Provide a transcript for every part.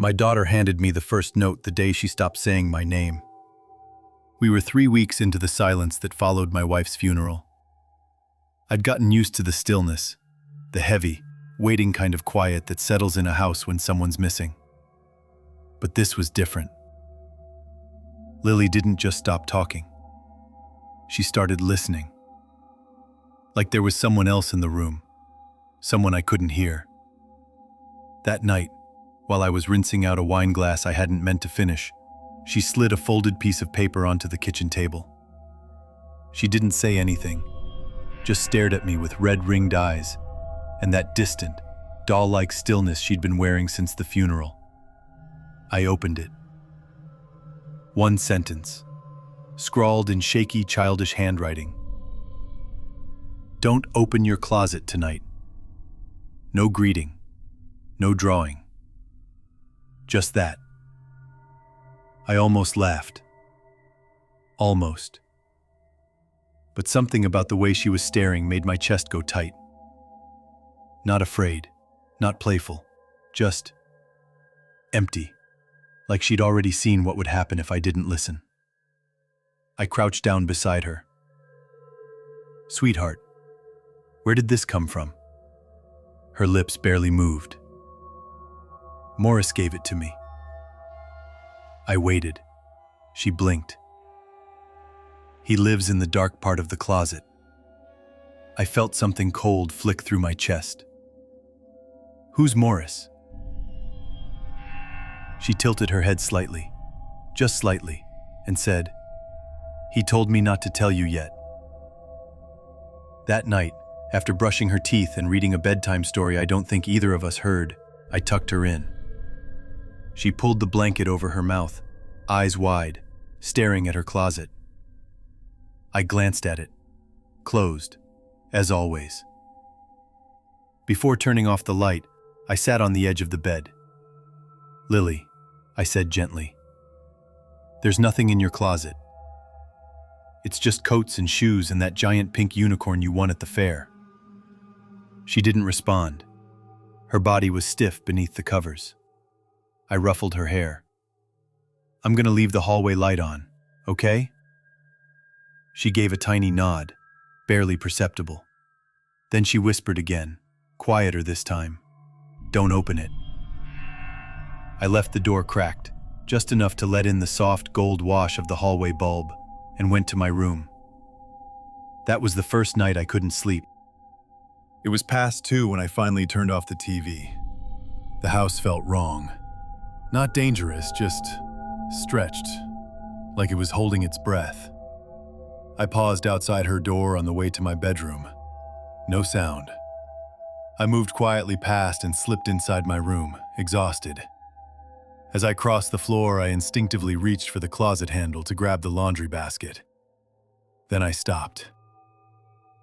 My daughter handed me the first note the day she stopped saying my name. We were 3 weeks into the silence that followed my wife's funeral. I'd gotten used to the stillness, the heavy, waiting kind of quiet that settles in a house when someone's missing. But this was different. Lily didn't just stop talking. She started listening. Like there was someone else in the room, someone I couldn't hear. That night, while I was rinsing out a wine glass I hadn't meant to finish, she slid a folded piece of paper onto the kitchen table. She didn't say anything, just stared at me with red-ringed eyes and that distant, doll-like stillness she'd been wearing since the funeral. I opened it. One sentence, scrawled in shaky, childish handwriting. Don't open your closet tonight. No greeting, no drawing. Just that. I almost laughed. Almost. But something about the way she was staring made my chest go tight. Not afraid, not playful, just empty, like she'd already seen what would happen if I didn't listen. I crouched down beside her. Sweetheart, where did this come from? Her lips barely moved. Morris gave it to me. I waited. She blinked. He lives in the dark part of the closet. I felt something cold flick through my chest. Who's Morris? She tilted her head slightly, just slightly, and said, He told me not to tell you yet. That night, after brushing her teeth and reading a bedtime story I don't think either of us heard, I tucked her in. She pulled the blanket over her mouth, eyes wide, staring at her closet. I glanced at it, closed, as always. Before turning off the light, I sat on the edge of the bed. Lily, I said gently, there's nothing in your closet. It's just coats and shoes and that giant pink unicorn you won at the fair. She didn't respond. Her body was stiff beneath the covers. I ruffled her hair. I'm gonna leave the hallway light on, okay? She gave a tiny nod, barely perceptible. Then she whispered again, quieter this time. Don't open it. I left the door cracked, just enough to let in the soft gold wash of the hallway bulb, and went to my room. That was the first night I couldn't sleep. It was past 2 when I finally turned off the TV. The house felt wrong. Not dangerous, just stretched, like it was holding its breath. I paused outside her door on the way to my bedroom. No sound. I moved quietly past and slipped inside my room, exhausted. As I crossed the floor, I instinctively reached for the closet handle to grab the laundry basket. Then I stopped.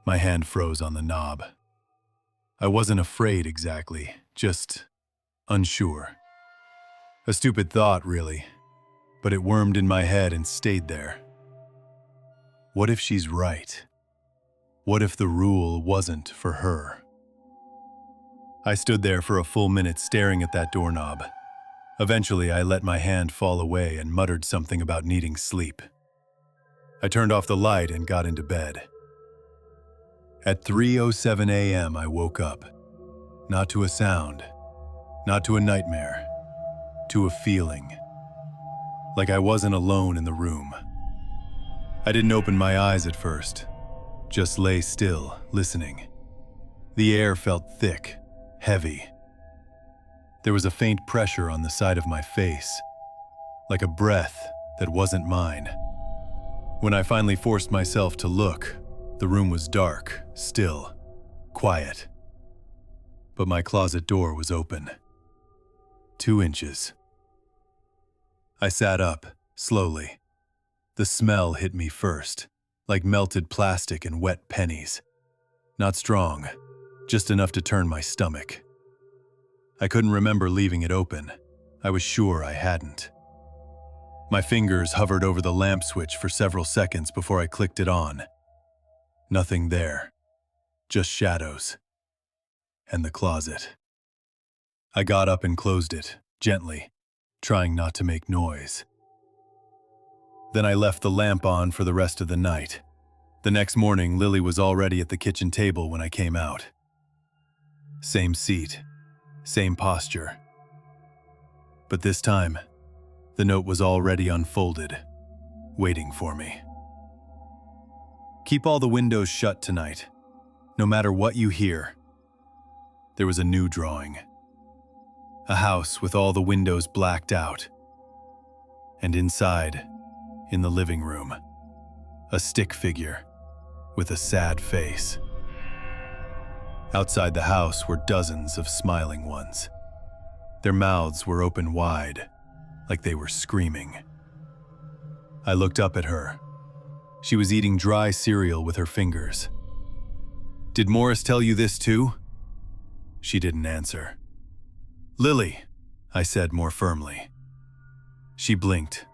My hand froze on the knob. I wasn't afraid exactly, just unsure. A stupid thought, really, but it wormed in my head and stayed there. What if she's right? What if the rule wasn't for her? I stood there for a full minute staring at that doorknob. Eventually, I let my hand fall away and muttered something about needing sleep. I turned off the light and got into bed. At 3:07 a.m., I woke up. Not to a sound, not to a nightmare, to a feeling. Like I wasn't alone in the room. I didn't open my eyes at first, just lay still, listening. The air felt thick, heavy. There was a faint pressure on the side of my face, like a breath that wasn't mine. When I finally forced myself to look, the room was dark, still, quiet. But my closet door was open. 2 inches. I sat up, slowly. The smell hit me first, like melted plastic and wet pennies. Not strong, just enough to turn my stomach. I couldn't remember leaving it open. I was sure I hadn't. My fingers hovered over the lamp switch for several seconds before I clicked it on. Nothing there, just shadows. And the closet. I got up and closed it, gently, trying not to make noise. Then I left the lamp on for the rest of the night. The next morning, Lily was already at the kitchen table when I came out. Same seat, same posture. But this time, the note was already unfolded, waiting for me. Keep all the windows shut tonight, no matter what you hear. There was a new drawing. A house with all the windows blacked out. And inside, in the living room, a stick figure with a sad face. Outside the house were dozens of smiling ones. Their mouths were open wide, like they were screaming. I looked up at her. She was eating dry cereal with her fingers. "Did Morris tell you this too?" She didn't answer. "Lily," I said more firmly. She blinked,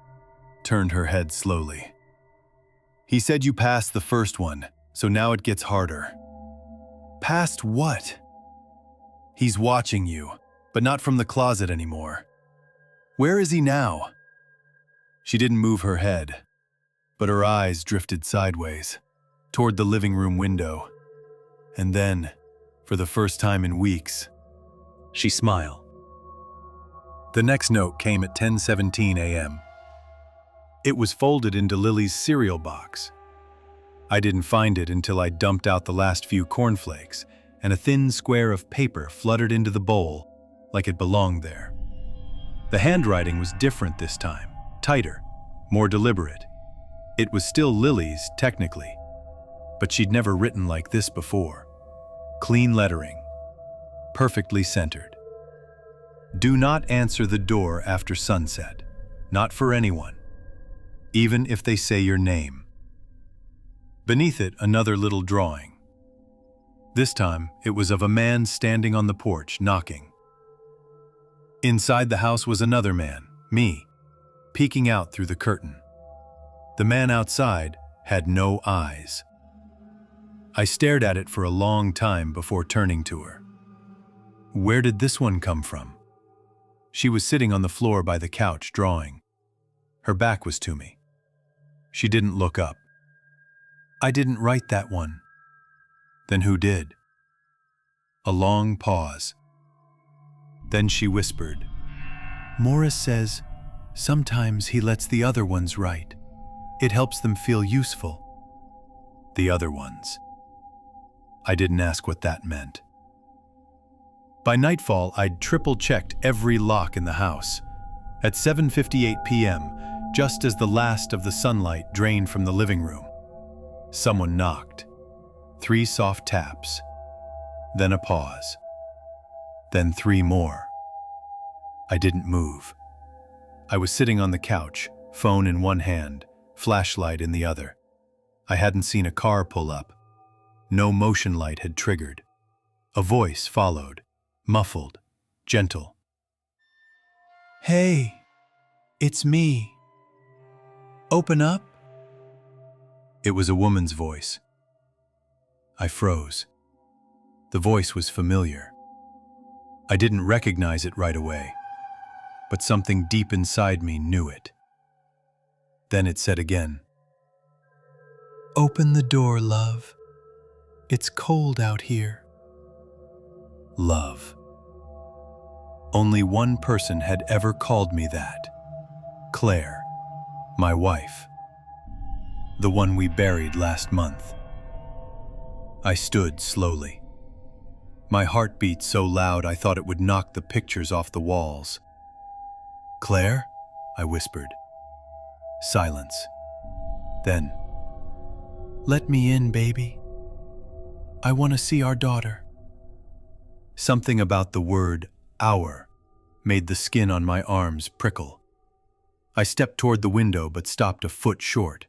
turned her head slowly. "He said you passed the first one, so now it gets harder." "Past what?" "He's watching you, but not from the closet anymore." "Where is he now?" She didn't move her head, but her eyes drifted sideways, toward the living room window. And then, for the first time in weeks, she smiled. The next note came at 10:17 a.m. It was folded into Lily's cereal box. I didn't find it until I dumped out the last few cornflakes, and a thin square of paper fluttered into the bowl like it belonged there. The handwriting was different this time, tighter, more deliberate. It was still Lily's, technically, but she'd never written like this before. Clean lettering, perfectly centered. "Do not answer the door after sunset, not for anyone, even if they say your name." Beneath it, another little drawing. This time, it was of a man standing on the porch, knocking. Inside the house was another man, me, peeking out through the curtain. The man outside had no eyes. I stared at it for a long time before turning to her. Where did this one come from? She was sitting on the floor by the couch, drawing. Her back was to me. She didn't look up. "I didn't write that one." "Then who did?" A long pause. Then she whispered, "Morris says sometimes he lets the other ones write. It helps them feel useful." The other ones. I didn't ask what that meant. By nightfall, I'd triple-checked every lock in the house. At 7:58 p.m., just as the last of the sunlight drained from the living room, someone knocked. 3 soft taps. Then a pause. Then 3 more. I didn't move. I was sitting on the couch, phone in one hand, flashlight in the other. I hadn't seen a car pull up. No motion light had triggered. A voice followed, muffled, gentle. "Hey, it's me. Open up." It was a woman's voice. I froze. The voice was familiar. I didn't recognize it right away, but something deep inside me knew it. Then it said again, "Open the door, love. It's cold out here." Love. Only one person had ever called me that. Claire, my wife. The one we buried last month. I stood slowly. My heart beat so loud I thought it would knock the pictures off the walls. "Claire?" I whispered. Silence. Then, "Let me in, baby. I want to see our daughter." Something about the word "our" made the skin on my arms prickle. I stepped toward the window but stopped a foot short.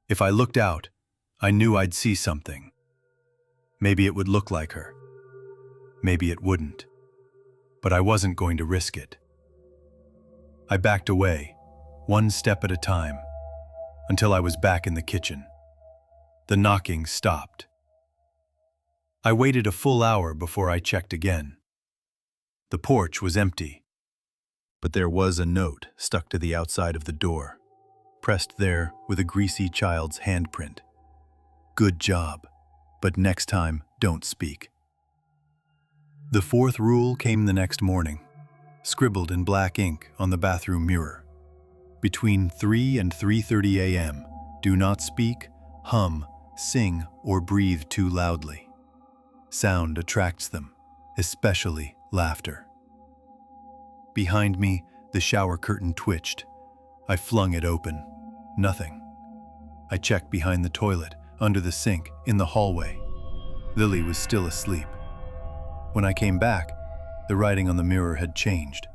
If I looked out, I knew I'd see something. Maybe it would look like her. Maybe it wouldn't. But I wasn't going to risk it. I backed away, one step at a time, until I was back in the kitchen. The knocking stopped. I waited a full hour before I checked again. The porch was empty. but there was a note stuck to the outside of the door, pressed there with a greasy child's handprint. Good job, but next time, don't speak. The fourth rule came the next morning, scribbled in black ink on the bathroom mirror. Between 3 and 3:30 a.m., do not speak, hum, sing, or breathe too loudly. Sound attracts them, especially laughter. Behind me, the shower curtain twitched. I flung it open. Nothing. I checked behind the toilet, under the sink, in the hallway. Lily was still asleep. When I came back, the writing on the mirror had changed.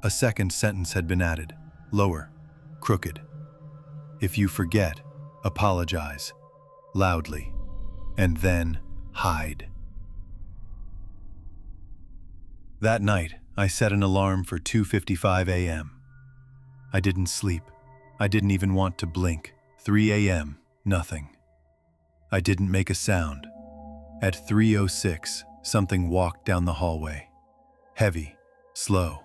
A second sentence had been added, lower, crooked. If you forget, apologize, loudly, and then hide. That night, I set an alarm for 2:55 a.m. I didn't sleep. I didn't even want to blink. 3 a.m., nothing. I didn't make a sound. At 3:06, something walked down the hallway. Heavy, slow.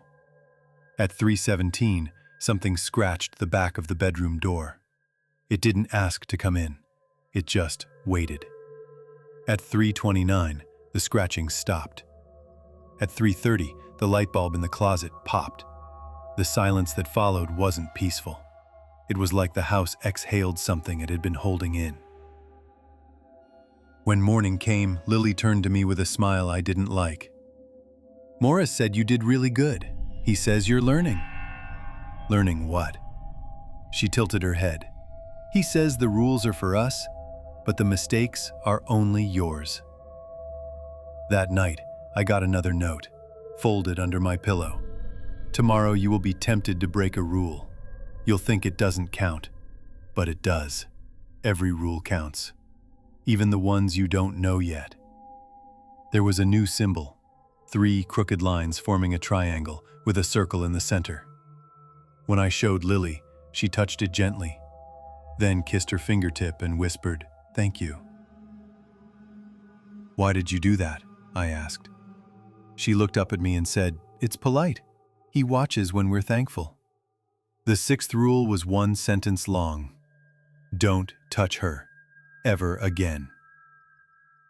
At 3:17, something scratched the back of the bedroom door. It didn't ask to come in. It just waited. At 3:29, the scratching stopped. At 3:30, the light bulb in the closet popped. The silence that followed wasn't peaceful. It was like the house exhaled something it had been holding in. When morning came, Lily turned to me with a smile I didn't like. "Morris said you did really good. He says you're learning." "Learning what?" She tilted her head. "He says the rules are for us, but the mistakes are only yours." That night, I got another note, folded under my pillow. "Tomorrow you will be tempted to break a rule. You'll think it doesn't count, but it does. Every rule counts, even the ones you don't know yet." There was a new symbol, 3 crooked lines forming a triangle with a circle in the center. When I showed Lily, she touched it gently, then kissed her fingertip and whispered, "Thank you." "Why did you do that?" I asked. She looked up at me and said, "It's polite. He watches when we're thankful." The 6th rule was one sentence long. Don't touch her, ever again.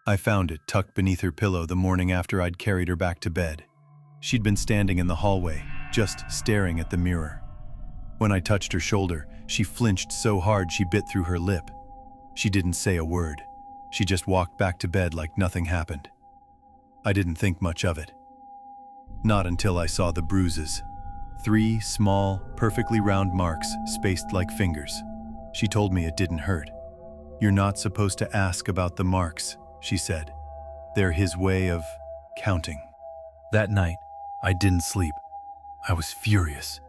I found it tucked beneath her pillow the morning after I'd carried her back to bed. She'd been standing in the hallway, just staring at the mirror. When I touched her shoulder, she flinched so hard she bit through her lip. She didn't say a word. She just walked back to bed like nothing happened. I didn't think much of it. Not until I saw the bruises. 3 small, perfectly round marks spaced like fingers. She told me it didn't hurt. "You're not supposed to ask about the marks," she said. "They're his way of counting." That night, I didn't sleep. I was furious.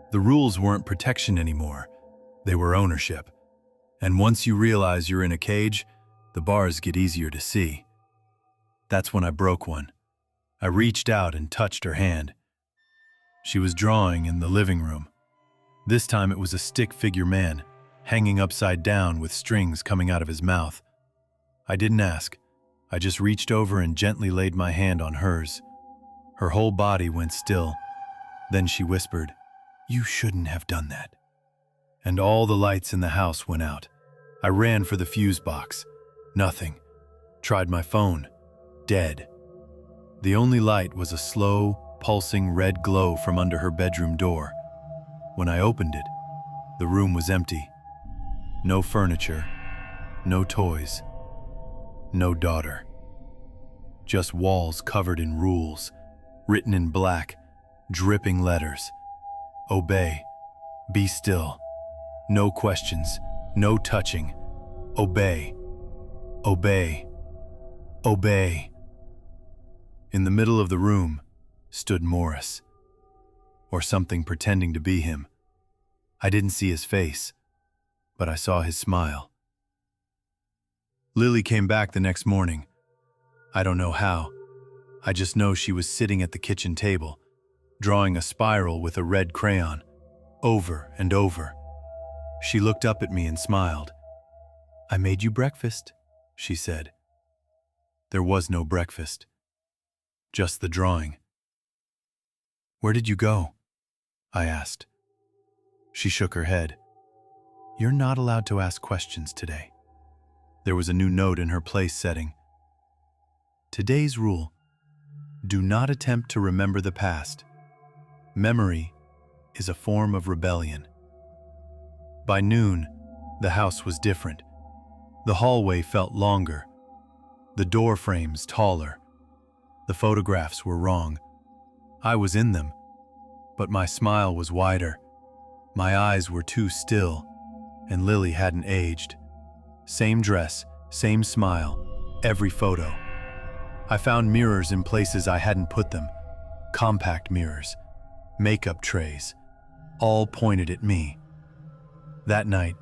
The rules weren't protection anymore. They were ownership. And once you realize you're in a cage, the bars get easier to see. That's when I broke one. I reached out and touched her hand. She was drawing in the living room. This time it was a stick figure man, hanging upside down with strings coming out of his mouth. I didn't ask. I just reached over and gently laid my hand on hers. Her whole body went still. Then she whispered, "You shouldn't have done that." And all the lights in the house went out. I ran for the fuse box. Nothing. Tried my phone. Dead. The only light was a slow, pulsing red glow from under her bedroom door. When I opened it, the room was empty. No furniture, no toys, no daughter. Just walls covered in rules, written in black, dripping letters. Obey. Be still. No questions, no touching. Obey. Obey. Obey. In the middle of the room stood Morris, or something pretending to be him. I didn't see his face, but I saw his smile. Lily came back the next morning. I don't know how. I just know she was sitting at the kitchen table, drawing a spiral with a red crayon, over and over. She looked up at me and smiled. "I made you breakfast," she said. There was no breakfast, just the drawing. Where did you go? I asked. She shook her head. You're not allowed to ask questions today. There was a new note in her place setting. Today's rule: do not attempt to remember the past. Memory is a form of rebellion. By noon, the house was different. The hallway felt longer, the door frames taller. The photographs were wrong. I was in them, but my smile was wider. My eyes were too still, and Lily hadn't aged. Same dress, same smile, every photo. I found mirrors in places I hadn't put them. Compact mirrors, makeup trays, all pointed at me. That night,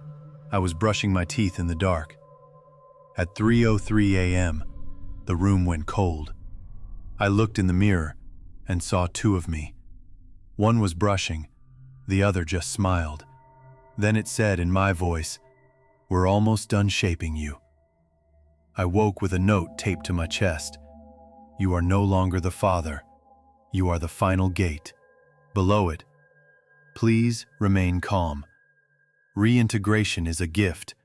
I was brushing my teeth in the dark. At 3:03 a.m., the room went cold. I looked in the mirror and saw two of me. One was brushing, the other just smiled. Then it said in my voice, "We're almost done shaping you." I woke with a note taped to my chest. You are no longer the father. You are the final gate. Below it, please remain calm. Reintegration is a gift.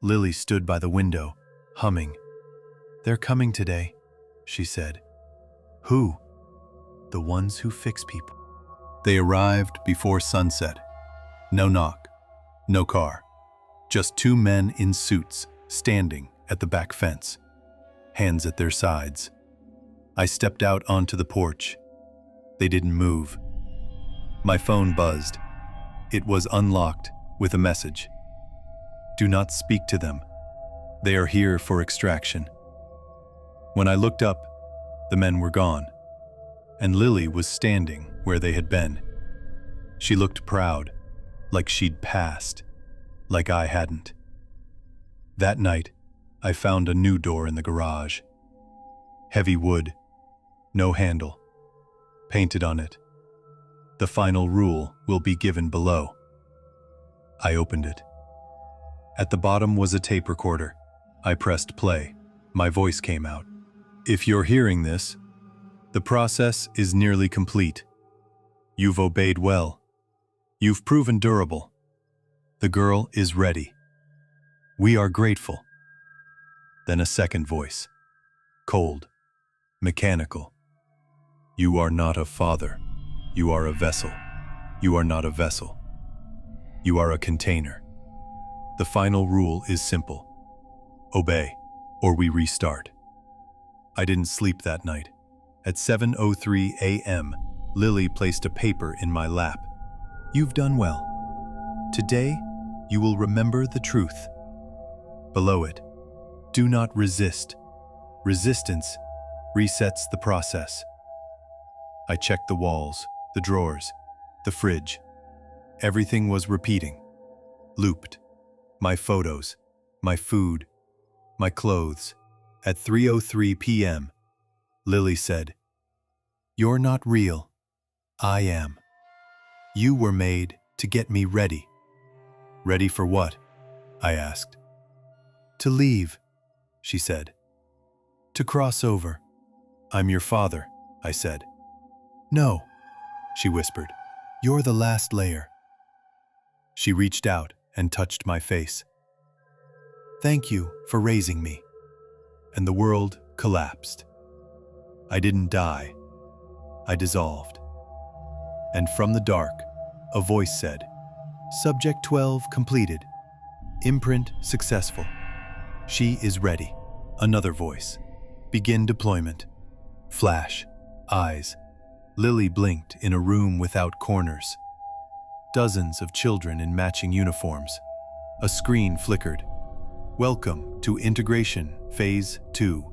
Lily stood by the window, humming. They're coming today, she said. Who? The ones who fix people. They arrived before sunset. No knock, no car. Just two men in suits standing at the back fence, hands at their sides. I stepped out onto the porch. They didn't move. My phone buzzed. It was unlocked with a message. Do not speak to them. They are here for extraction. When I looked up, the men were gone, and Lily was standing where they had been. She looked proud, like she'd passed, like I hadn't. That night, I found a new door in the garage. Heavy wood, no handle, painted on it. The final rule will be given below. I opened it. At the bottom was a tape recorder. I pressed play. My voice came out. If you're hearing this, the process is nearly complete. You've obeyed well. You've proven durable. The girl is ready. We are grateful. Then a second voice, cold, mechanical. You are not a father. You are a vessel. You are not a vessel. You are a container. The final rule is simple. Obey, or we restart. I didn't sleep that night. At 7:03 a.m., Lily placed a paper in my lap. You've done well. Today, you will remember the truth. Below it, do not resist. Resistance resets the process. I checked the walls, the drawers, the fridge. Everything was repeating, looped. My photos, my food, my clothes. At 3:03 p.m., Lily said, You're not real. I am. You were made to get me ready. Ready for what? I asked. To leave, she said. To cross over. I'm your father, I said. No, she whispered. You're the last layer. She reached out and touched my face. Thank you for raising me. And the world collapsed. I didn't die. I dissolved. And from the dark, a voice said, Subject 12 completed. Imprint successful. She is ready. Another voice. Begin deployment. Flash. Eyes. Lily blinked in a room without corners. Dozens of children in matching uniforms. A screen flickered. Welcome to Integration Phase 2.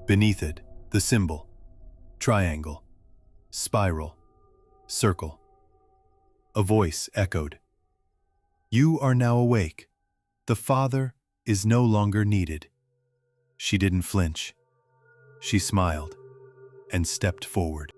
Beneath it, the symbol. Triangle. Spiral. Circle. A voice echoed. You are now awake. The father is no longer needed. She didn't flinch. She smiled and stepped forward.